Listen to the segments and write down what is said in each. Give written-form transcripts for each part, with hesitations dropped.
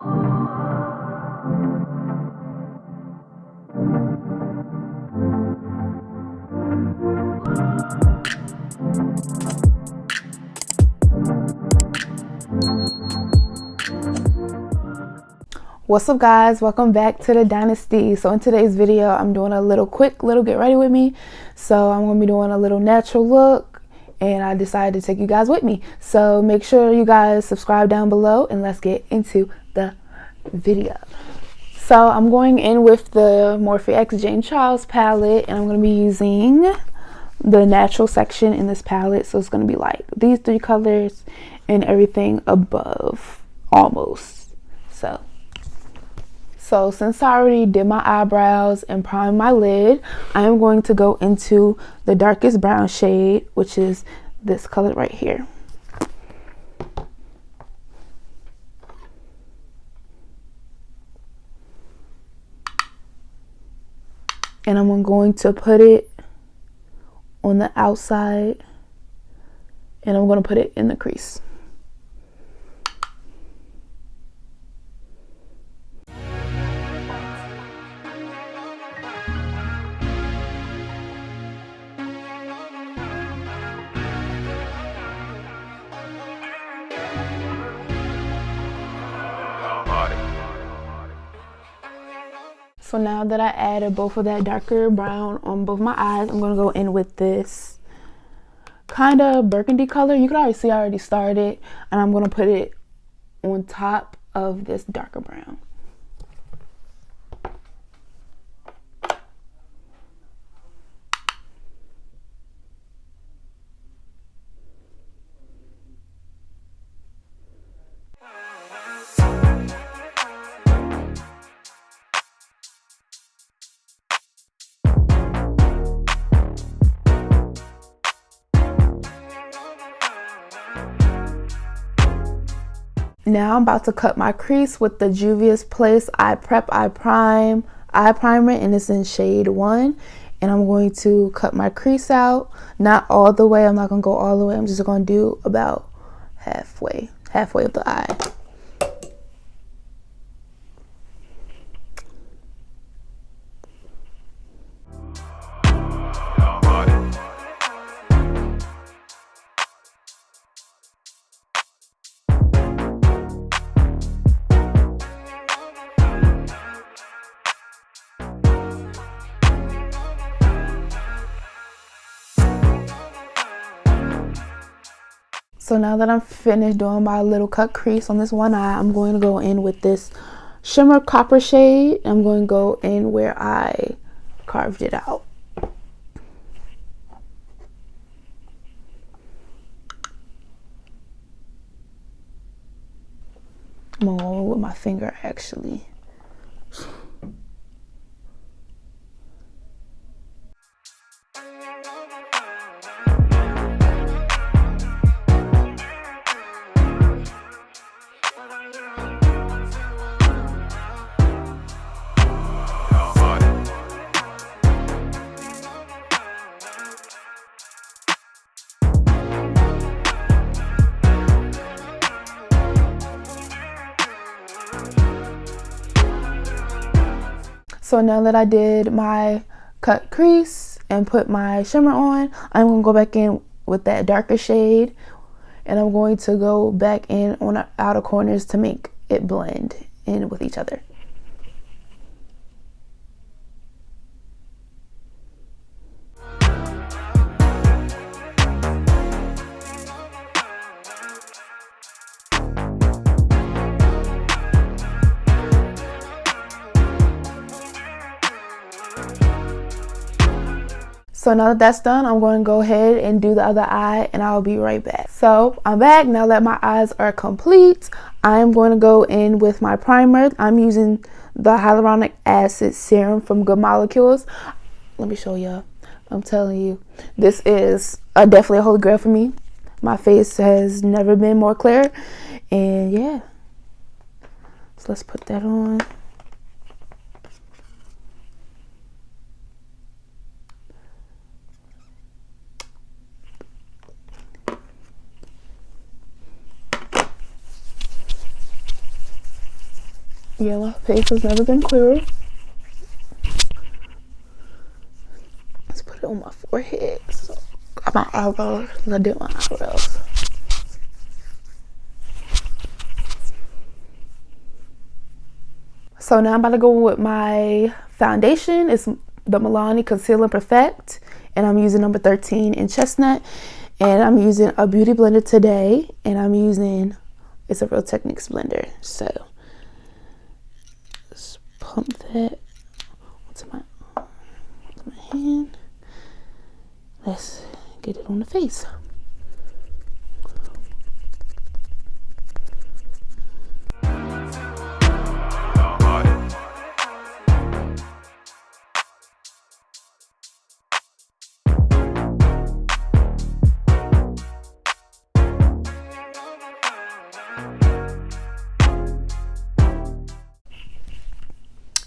What's up guys, welcome back to the Dynasty. So in today's video I'm doing a little quick get ready with me. So I'm gonna be doing a little natural look and I decided to take you guys with me. So make sure you guys subscribe down below and let's get into the video. So I'm going in with the Morphe X Jane Charles palette and I'm gonna be using the natural section in this palette. So it's gonna be like these three colors and everything above almost. So since I already did my eyebrows and primed my lid, I am going to go into the darkest brown shade, which is this color right here. And I'm going to put it on the outside and I'm going to put it in the crease. So now that I added both of that darker brown on both my eyes, I'm going to go in with this kind of burgundy color. You can already see I already started, and I'm going to put it on top of this darker brown. Now I'm about to cut my crease with the Juvia's Place Eye Prep Eye Prime eye primer, and it's in shade 1. And I'm going to cut my crease out, not all the way. I'm not gonna go all the way. I'm just gonna do about halfway of the eye. So now that I'm finished doing my little cut crease on this one eye, I'm going to go in with this shimmer copper shade. I'm going to go in where I carved it out. I'm going to go with my finger actually. So now that I did my cut crease and put my shimmer on, I'm going to go back in with that darker shade and I'm going to go back in on the outer corners to make it blend in with each other. So now that that's done, I'm going to go ahead and do the other eye and I'll be right back. So I'm back. Now that my eyes are complete, I'm going to go in with my primer. I'm using the Hyaluronic Acid Serum from Good Molecules. Let me show y'all. I'm telling you, this is definitely a holy grail for me. My face has never been more clear. And yeah, so let's put that on. Yeah, my face has never been clearer. Let's put it on my forehead. So, my eyebrows. I did my eyebrows. So now I'm about to go with my foundation. It's the Milani Conceal and Perfect, and I'm using number 13 in Chestnut. And I'm using a beauty blender today, and I'm using, it's a Real Techniques blender. So just pump that onto my hand. Let's get it on the face.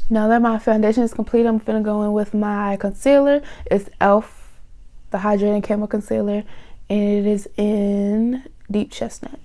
Now that my foundation is complete, I'm gonna go in with my concealer. It's E.L.F, the Hydrating Camo Concealer, and it is in Deep Chestnut.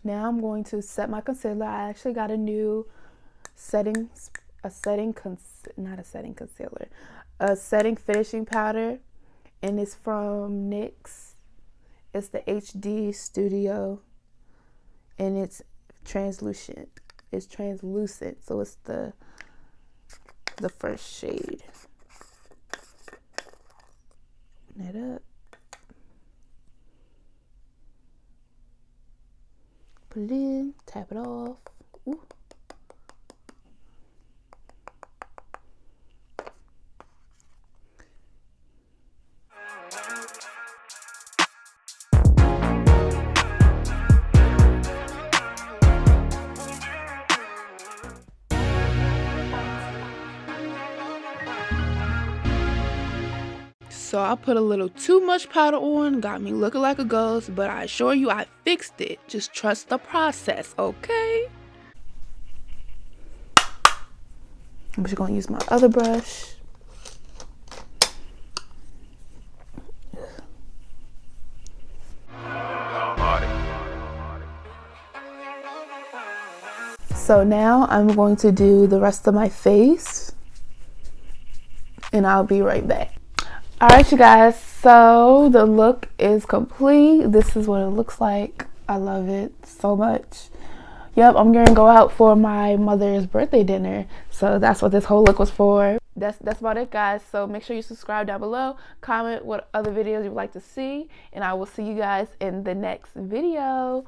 Now I'm going to set my concealer. I actually got a new setting finishing powder, and it's from NYX. It's the HD Studio, and it's translucent. It's translucent, so it's the first shade. Open it up. Put it in, tap it off. Ooh. So I put a little too much powder on, got me looking like a ghost, but I assure you I fixed it. Just trust the process, okay? I'm just gonna use my other brush. So now I'm going to do the rest of my face, and I'll be right back. Alright, you guys, so the look is complete. This is what it looks like. I love it so much. Yep, I'm gonna go out for my mother's birthday dinner. So that's what this whole look was for. That's about it, guys. So make sure you subscribe down below. Comment what other videos you would like to see. And I will see you guys in the next video.